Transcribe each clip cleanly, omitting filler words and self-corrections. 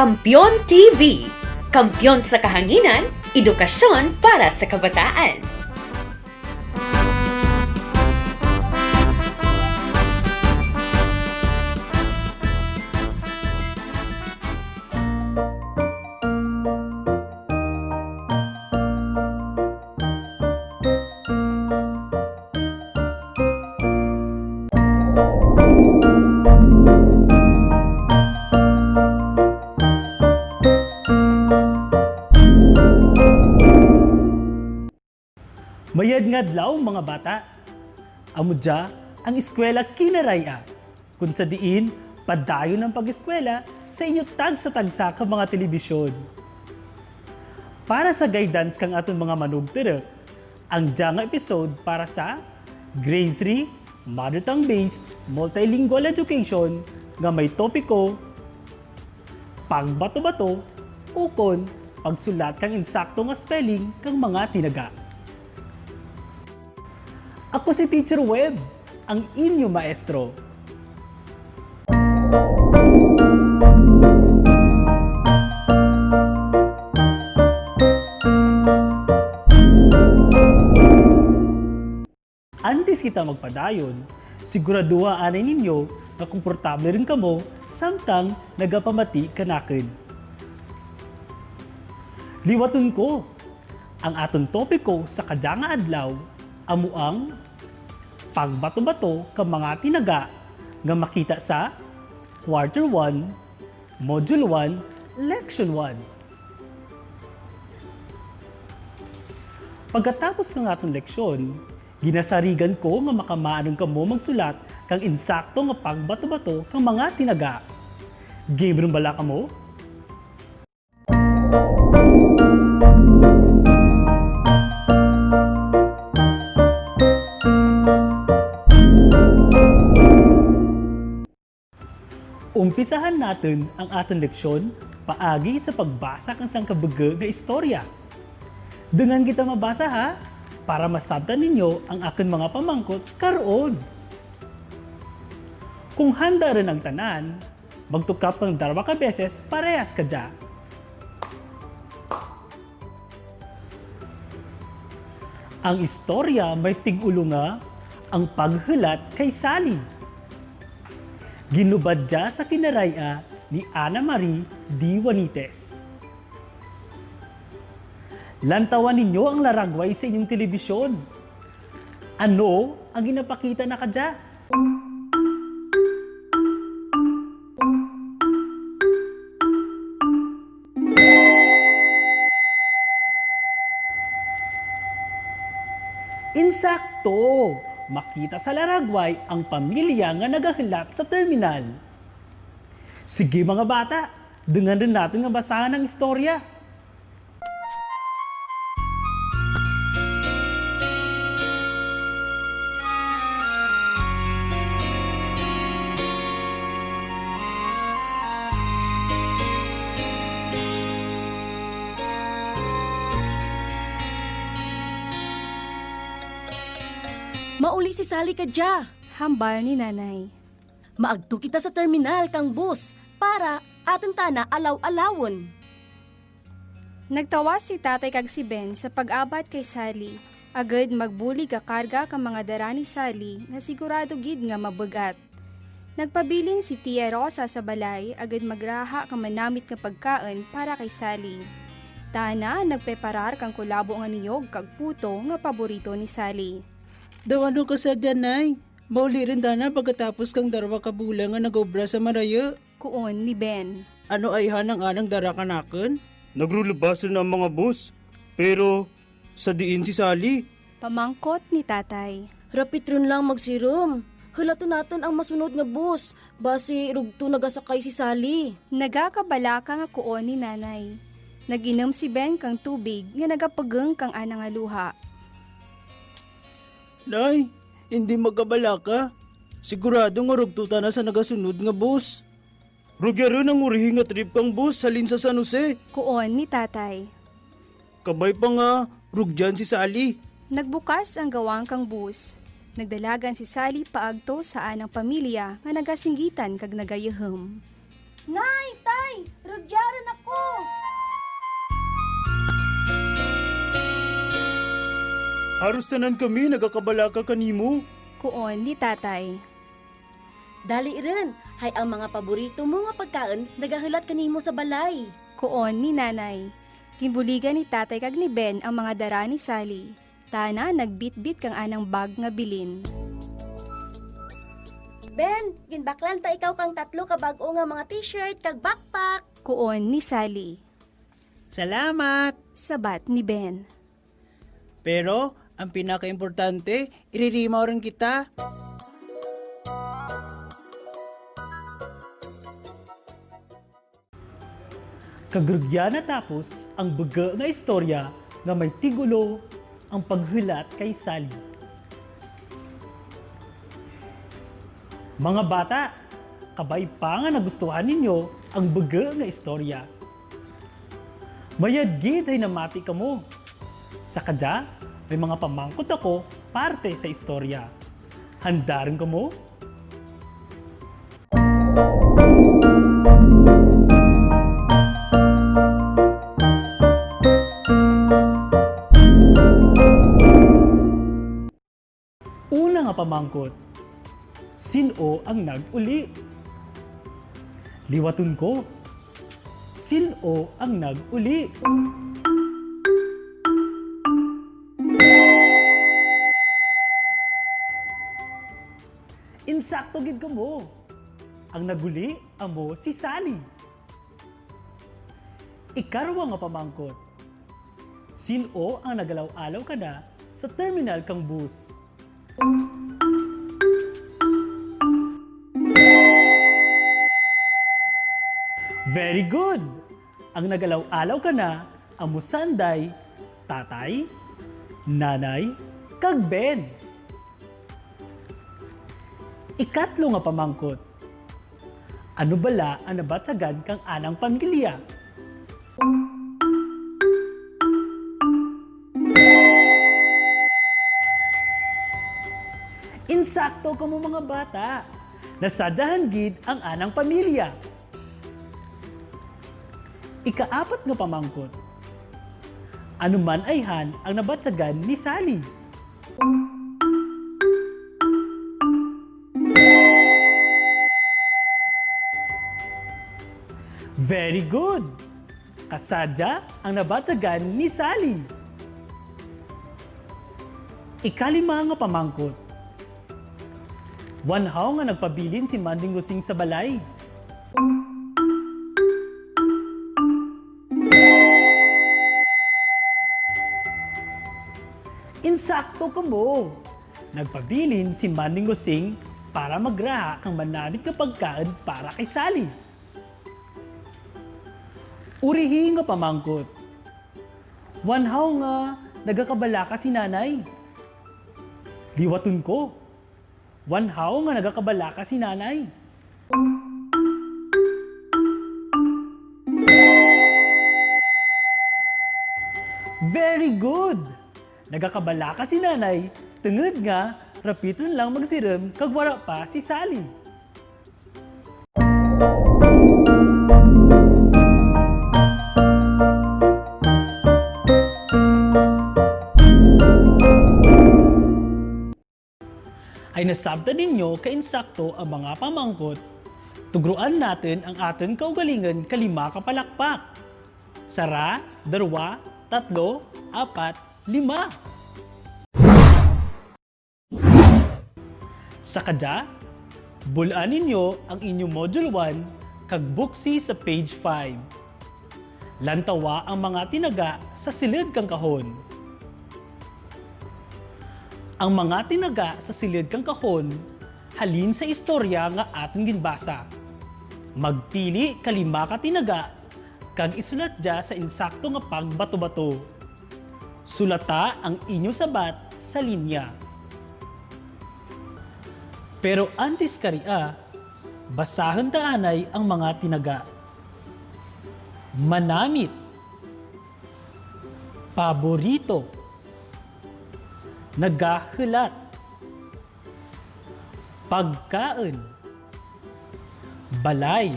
Kampiyon TV, kampiyon sa kahanginan, edukasyon para sa kabataan. Mayad nga adlaw mga bata. Amudya ang eskwela Kinaray-a, kung sa diin padayon ng pag-eskwela sa inyo tagsa-tagsa ka mga telebisyon. Para sa guidance kang aton mga manugtira, ang nga episode para sa Grade 3 Mother Tongue-based Multilingual Education nga may topiko Pagbato-bato ukon pagsulat kang insakto nga spelling kang mga tinaga. Ako si Teacher Web, ang inyo maestro. Antes kita magpadayon, siguraduhaan ninyo na komportable rin kamo samtang nagapamati kanakin. Liwaton ko, ang aton topiko sa kadyanga adlaw amuang pagbato-bato ka mga tinaga nga makita sa Quarter 1, Module 1, Lection 1. Pagkatapos ng atong leksyon, ginasarigan ko nga makamaanong kamo magsulat kang insakto nga pagbato-bato kang mga tinaga. Game rin bala kamo? Umpisahan natin ang ating leksyon paagi sa pagbasa ng sangkabaga nga istorya. Dengan kita mabasa ha, para masabtan ninyo ang aking mga pamangkot karoon. Kung handa rin ang tanan, magtukap ng 2 ka beses parehas ka dya. Ang istorya may tigulo nga ang paghulat kay Sally. Ginubad dya sa Kinaray-a ni Ana Marie D. Juanites. Lantawan ninyo ang laragway sa inyong telebisyon. Ano ang ginapakita na kadya? Insakto! Makita sa laragway ang pamilya nga nagahulat sa terminal. Sige mga bata, dengan rin natin nga basahan ang istorya. Mauli si Sally kadya. Hambal ni nanay. Maagto kita sa terminal kang bus para aton tana alaw-alawon. Nagtawa si tatay kag si Ben sa pag-abat kay Sally. Agad magbuli ka karga ka mga dara ni Sally na sigurado gid nga mabugat. Nagpabilin si Tia Rosa sa balay agad magraha ka manamit nga pagkaon para kay Sally. Tana nagpreparar kang kulabo nga niyog kag puto nga paborito ni Sally. Daw ano ka sa dyanay? Mauli rin dana pagkatapos kang 2 ka bulan nga nagobra sa maraya. Kuon ni Ben. Ano ay hanang anang dara kanaken? Nagrulubas rin ang mga bus, pero sa diin si Sally. Pamangkot ni tatay. Rapit rin lang magsirum. Hulato natin ang masunod nga bus. Basi rugto nagasakay si Sally. Nagakabalaka nga kuon ni nanay. Naginom si Ben kang tubig nga nagapagang kang ana nga luha. Nay, hindi magkabala ka. Sigurado nga rugtuta na sa nagasunod nga bus. Rugyaro ng urihi nga trip kang bus halin sa San Jose. Kuon ni tatay. Kabay pa nga, rugyan si Sally. Nagbukas ang gawang kang bus. Nagdalagan si Sally paagto sa anang pamilya nga nagasinggitan kag nagayahom. Nay, tay, Nay! Rugyaran ako! Harusanan kami, nagakabalaka kanimo. Kuon ni tatay. Dali rin, hay ang mga paborito mo nga pagkaon nagahulat kanimo sa balay. Kuon ni nanay. Kimbuligan ni tatay kag ni Ben ang mga dara ni Sally. Tana nagbitbit kang anang bag nga bilin. Ben, ginbaklan ta ikaw kang 3 ka bag-o nga mga t-shirt kag backpack. Kuon ni Sally. Salamat! Sabat ni Ben. Pero, ang pinaka-importante, iririmaw rin kita. Kagrugya na tapos ang baga nga istorya nga may tigulo ang paghulat kay Sally. Mga bata, kabay pa nga nagustuhan ninyo ang baga nga istorya. Mayadgid ay namati ka mo. Sa kadya, may mga pamangkot ako parte sa istorya. Handa rin ka mo? Una nga pamangkot, sino ang nag-uli? Liwaton ko, sino ang nag-uli? Insakto gid ka mo. Ang naguli amo si Sally. Ikarwa nga pamangkot, sino ang nagalaw-alaw ka na sa terminal kang bus? Very good! Ang nagalaw-alaw ka na, amo sanday, tatay, nanay, kag Ben. Ikatlo nga pamangkot, ano bala ang nabatsagan kang anang pamilya? Insakto ka mo mga bata. Nasadyahan gid ang anang pamilya. Ikaapat nga pamangkot, ano man ayhan ang nabatsagan ni Sally? Very good! Kasadya ang nabatsagan ni Sally. Ikalima nga pamangkot, wanhaw nga nagpabilin si Manding Rusing sa balay. Insakto ka mo! Nagpabilin si Manding Rusing para magraha kang mananit nga pagkaan para kay Sally. Urihi nga pamangkot, wanhaw nga nagakabalaka si nanay. Liwaton ko, wanhaw nga nagakabalaka si nanay. Very good! Nagakabalaka si nanay, tungod nga, rapiton lang magsiram kag wala pa si Sally. Ay nasabta ninyo kainsakto ang mga pamangkot, tugruan natin ang ating kaugalingan kalima kapalakpak. Sara, 2, 3, 4, 5. Sa kadya, bulaan ninyo ang inyong Module 1 kag buksi sa page 5. Lantawa ang mga tinaga sa silid kang kahon. Ang mga tinaga sa silid kang kahon, halin sa istorya nga ating ginbasa. Magpili kalima ka tinaga, kag isulat dya sa insakto nga pagbato-bato. Sulata ang inyo sabat sa linya. Pero antes kariya, basahan taanay ang mga tinaga. Manamit, paborito, nagahulat, pagkain, balay,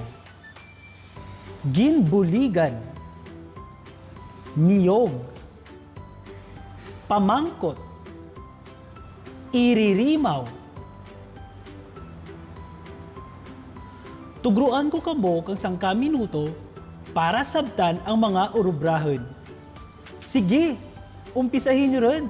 ginbuligan, niyog, pamangkot, iririmaw. Tugruan ko kamo kang 5 minuto para sabtan ang mga urubrahon. Sige, umpisahin nyo rin.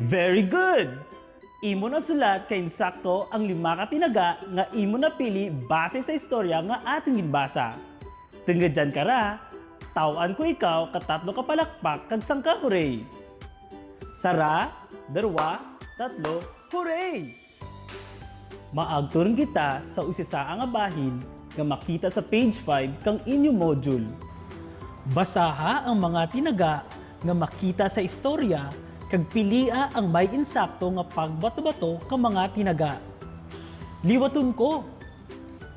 Very good! Imo na sulat kay insakto ang 5 ka tinaga nga imo napili base sa istorya nga ating ginbasa. Tungod dyan kara, tawan ko ikaw katatlo ka palakpak kag 5 hooray! Sara, 2, 3, hooray! Maagturon kita sa usisa nga bahin nga makita sa page 5 kang inyong module. Basaha ang mga tinaga nga makita sa istorya kag pilia ang may insakto nga pagbato-bato ka mga tinaga. Liwaton ko.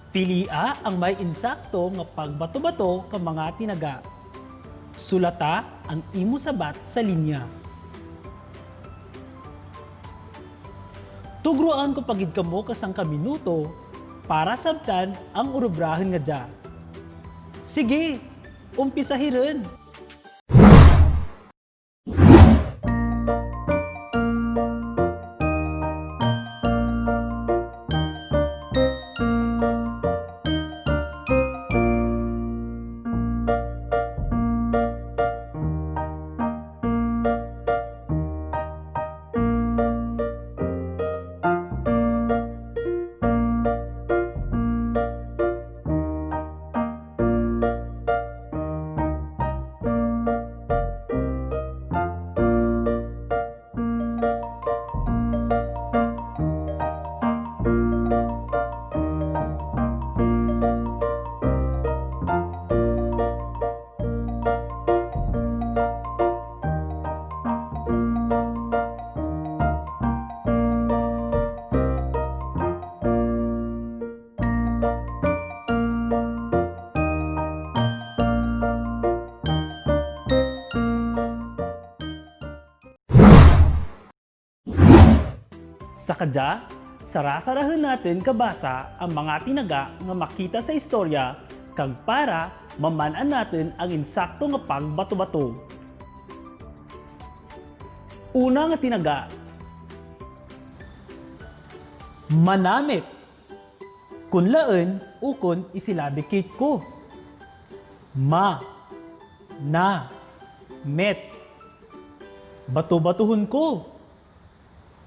Pilia ang may insakto nga pagbato-bato ka mga tinaga. Sulata ang imo sabat sa linya. Tugruan ko pagid kamo ka 5 minuto para sabtan ang urubrahan nga dya. Sige, umpisahin. Sa kadya, sarasarahan natin kabasa ang mga tinaga nga makita sa istorya kag para mamanan natin ang insakto nga pagbato-bato. Una nga tinaga. Manamit. Kunlaan ukon isilabikit ko. Ma. Na. Met. Bato-batuhon ko.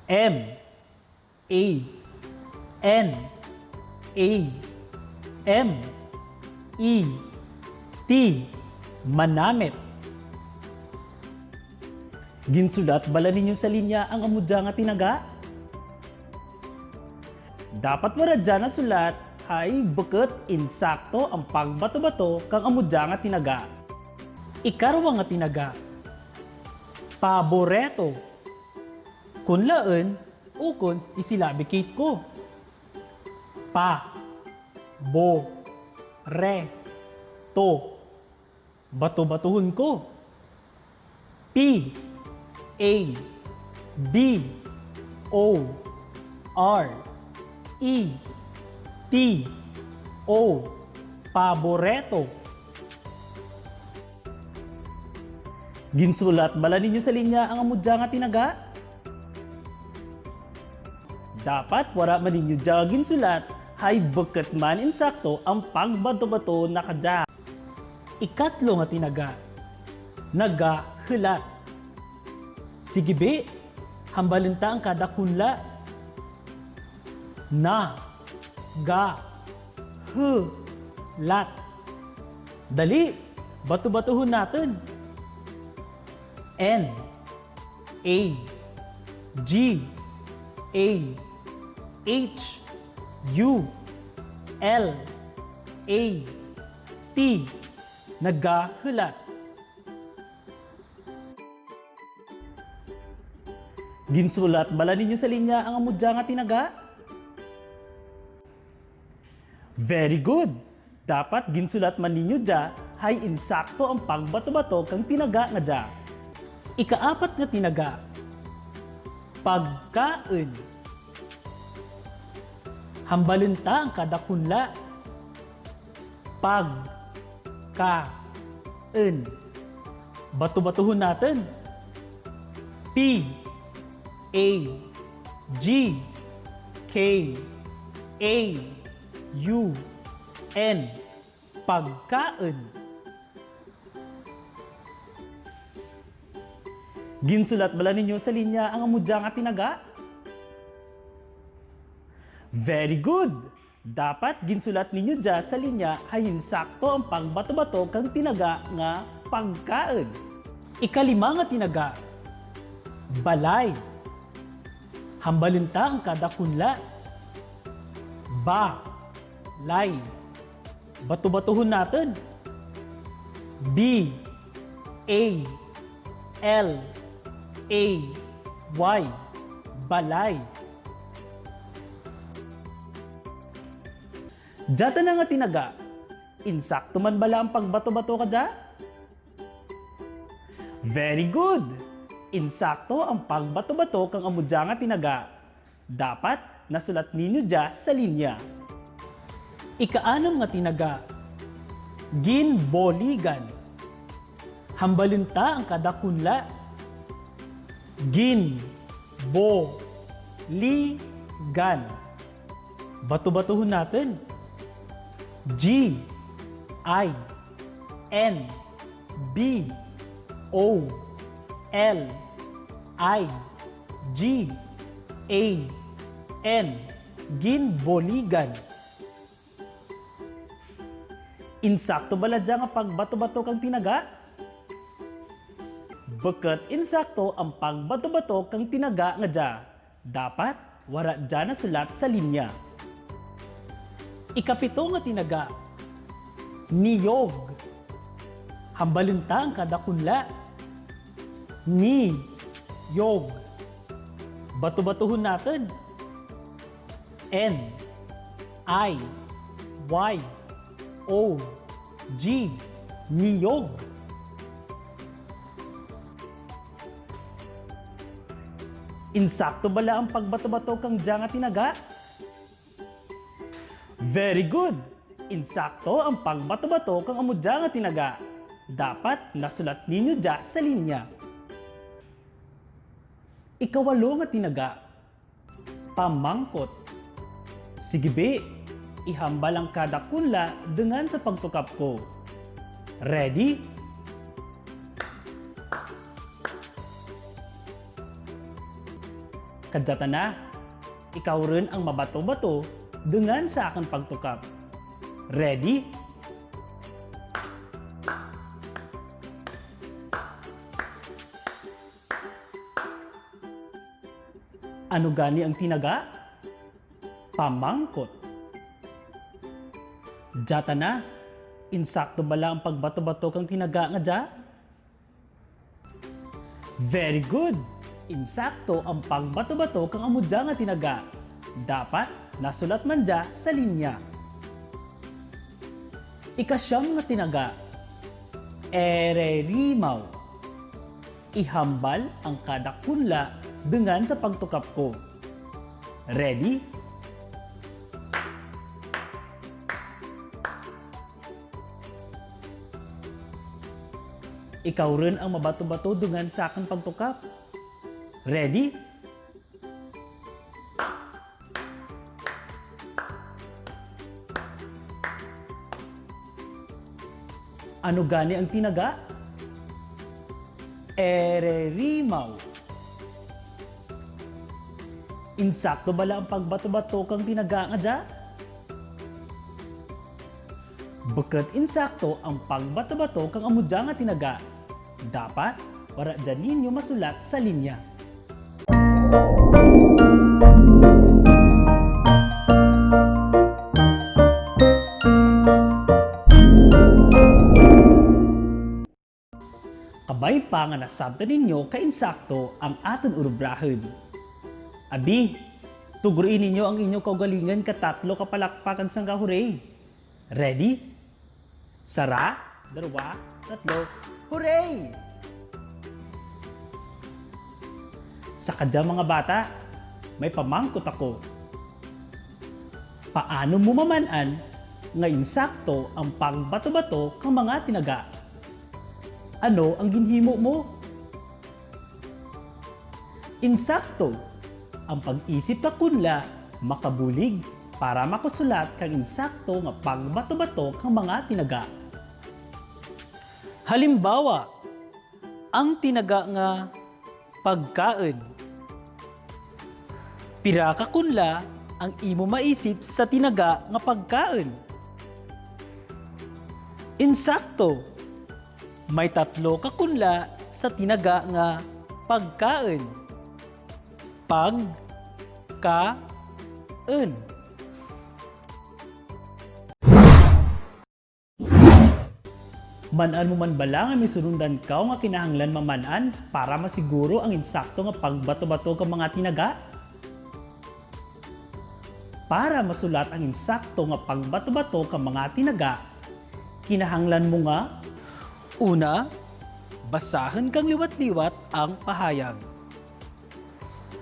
M. A. N. A. M. E. T. Manamit. Ginsulat bala ninyo sa linya ang amudya nga tinaga? Dapat maradya na sulat, hay buket insakto ang pagbato-bato kang amudya nga tinaga. Ikarwa nga tinaga. Paboreto. Kunlaan, ukon isilabikit ko. Pa. Bo. Re. To. Bato-batuhon ko. P. A. B. O. R. E. T. O. Paboreto. Ginsulat bala ninyo sa linya ang amudya nga tinaga? Dapat wara man ninyo dya ginsulat, hay buket man insakto ang pagbato-bato na kadya. Ikatlo nga tinaga, nagahulat. Sige be, hambalinta ang kada kunla. Na, ga, hu, lat. Dali, bato-batuhon natin. N, A, G, A, H, U, L, A, T. Nagahulat. Ginsulat bala ninyo sa linya ang amudya nga tinaga? Very good! Dapat ginsulat man ninyo dya, hay insakto ang pagbato-bato kang tinaga nga dya. Ikaapat nga tinaga, pagkain. Hambalinta ang kada kunla. Pagkain. Bato-batuhon natin. P, A, G, K, A, U, N. Pagkain. Ginsulat bala ninyo sa linya ang amudya nga tinaga? Very good! Dapat ginsulat ninyo dya sa linya hay insakto ang pagbato-bato kang tinaga nga pagkain. Ikalima nga tinaga, balay. Hambalinta ang kada kunla. Ba, lay. Bato-batuhon natin. B, A, L, A, Y. Balay. Diyata na nga tinaga, insakto man bala ang pagbato-bato ka dya? Very good! Insakto ang pagbato-bato kang amudya nga tinaga. Dapat nasulat ninyo dya sa linya. Ikaanom nga tinaga, ginboligan. Hambalinta ang kada kunla. Gin, bo, li, gan. Bato-batuhon natin. G, I, N, B, O, L, I, G, A, N. Ginboligan. Insakto bala dyan nga pagbato-bato kang tinaga? Buket insakto ang pagbato-bato kang tinaga nga dya. Dapat wara dyan na sulat sa linya. Ikapito nga tinaga, niyog. Hambalinta ang kada kunla. Ni, yog. Bato-batuhon natin. N, I, Y, O, G. Niyog. Insakto bala ang pagbato-bato kang dya nga tinaga? Very good! Insakto ang pagbato-bato kang amudya nga tinaga. Dapat nasulat ninyo dya sa linya. Ikawalo nga tinaga, pamangkot. Sige be, ihambal ang kada kunla dengan sa pagtukap ko. Ready? Kadyata na, ikaw rin ang mabato-bato dengan sa aking pagtukap. Ready? Ano gani ang tinaga? Pamangkot. Diyata na, insakto bala ang pagbato-bato kang tinaga nga dya? Very good! Insakto ang pagbato-bato kang amudya nga tinaga. Dapat nasulat man dya sa linya. Ikasyam nga tinaga, ererimaw. Ihambal ang kada kunla dengan sa pagtukap ko. Ready? Ikaw rin ang mabato-bato dengan sa aking pagtukap. Ready? Ano gani ang tinaga? Ererimaw. Insakto bala ang pagbato-bato kang tinaga nga dya? Bukod insakto ang pagbato-bato kang amudya nga tinaga, dapat para dyan ninyo masulat sa linya. Kabay pa nga nasabta ninyo ka-insakto ang aton urubrahon. Abi, tuguruin ninyo ang inyong kaugalingan katatlo kapalakpak ang sangga hooray. Ready? Sara, dalawa, tatlo, hooray! Sa kadya mga bata, may pamangkot ako. Paano mo mamanan nga insakto ang pagbato-bato kang mga tinaga? Ano ang ginhimo mo? Insakto ang pag-isip ka kunla makabulig para makusulat kang insakto nga pagbato-bato kang mga tinaga. Halimbawa, ang tinaga nga pagkaon. Pira ka kunla ang imo maisip sa tinaga nga pagkaon. Insakto, may tatlo ka kunla sa tinaga nga pagkaon. Pagkaon. Manan mo man bala nga misurundan ka nga kinahanglan mamanan para masiguro ang insakto nga pagbato-bato ka mga tinaga? Para masulat ang insakto nga pagbato-bato ka mga tinaga, kinahanglan mo nga una, basahan kang liwat-liwat ang pahayag.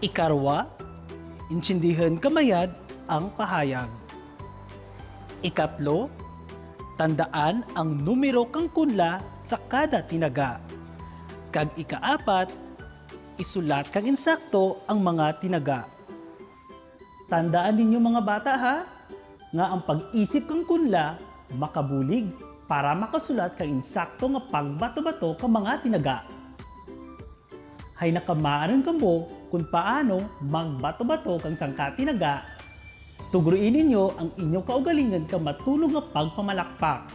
Ikarwa, intindihan kamayad ang pahayag. Ikatlo, tandaan ang numero kang kunla sa kada tinaga. Kag ikaapat, isulat kang insakto ang mga tinaga. Tandaan ninyo mga bata ha, nga ang pag-isip kang kunla makabulig para makasulat kang insakto nga pagbato-bato kang mga tinaga. Hay nakamaanan ka mo kung paano magbato-bato kang sangka tinaga. Tuguruin ninyo ang inyong kaugalingan kang matulog nga pagpamalakpak.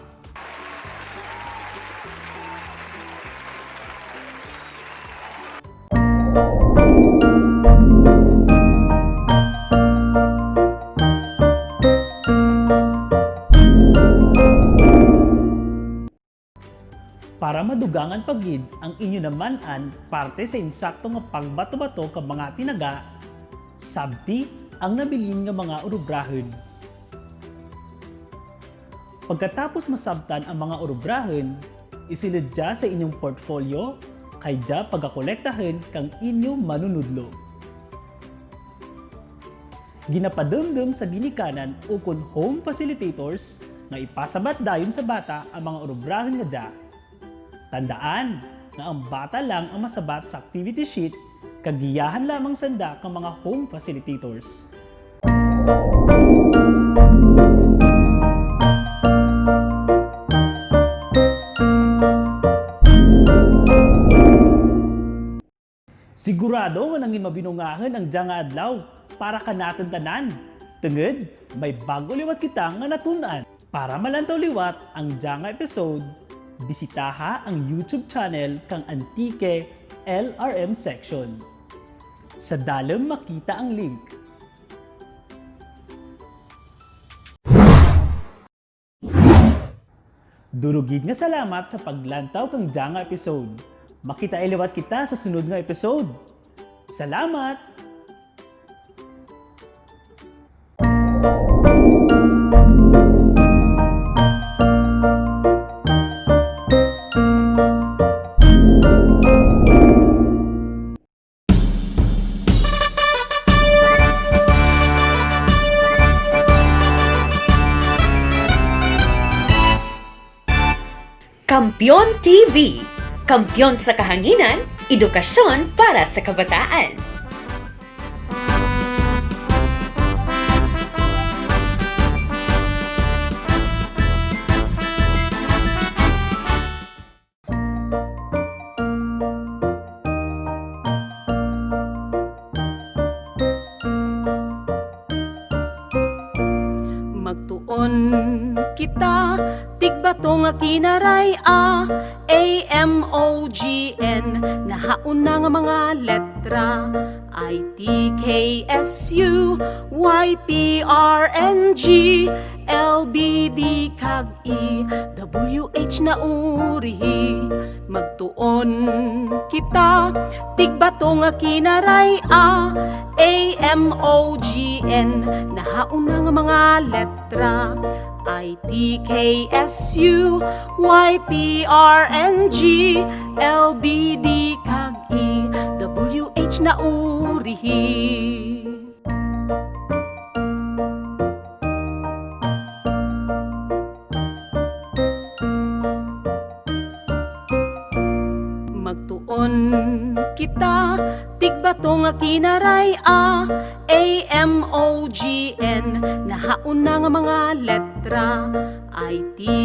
Para madugangan pagid ang inyo namanan parte sa insakto nga pagbato-bato kang mga tinaga, sabti ang nabilin nga mga urubrahon. Pagkatapos masabtan ang mga urubrahon, isilid dya sa inyong portfolio kay dya pagakolektahan kang inyong manunudlo. Ginapadumdum sa ginikanan ukon home facilitators nga ipasabat dayon sa bata ang mga urubrahon nga dya. Tandaan na ang bata lang ang masabat sa activity sheet, kagiyahan lamang sanda kang mga home facilitators. Sigurado nga nangin mabinungahan ang dya nga adlaw para kanaton tanan. Tungod, may bago liwat kita nga natunan. Para malantaw liwat ang dya nga episode, bisitaha ang YouTube channel kang Antike LRM section. Sa dalem makita ang link. Durugid nga salamat sa paglantaw kang dya nga episode. Makita iliwat kita sa sunod nga episode. Salamat! Kampiyon TV, kampiyon sa kahanginan, edukasyon para sa kabataan. tigbato nga kinaray-a, AMOGN, nahauna nga mga letra, ITKSU, YPRNG, LBD kag I, WH na urihi. Magtuon kita, tigbato nga kinaray-a, AMOGN, nahauna nga mga letra, ITKSU, YPRNG, LBD kag I, WH na urihi. Magtuon kita, tigbato nga kinaray-a, AMOGN, nahauna nga mga letra, ITKSU,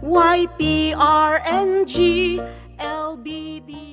YPRNG, LBD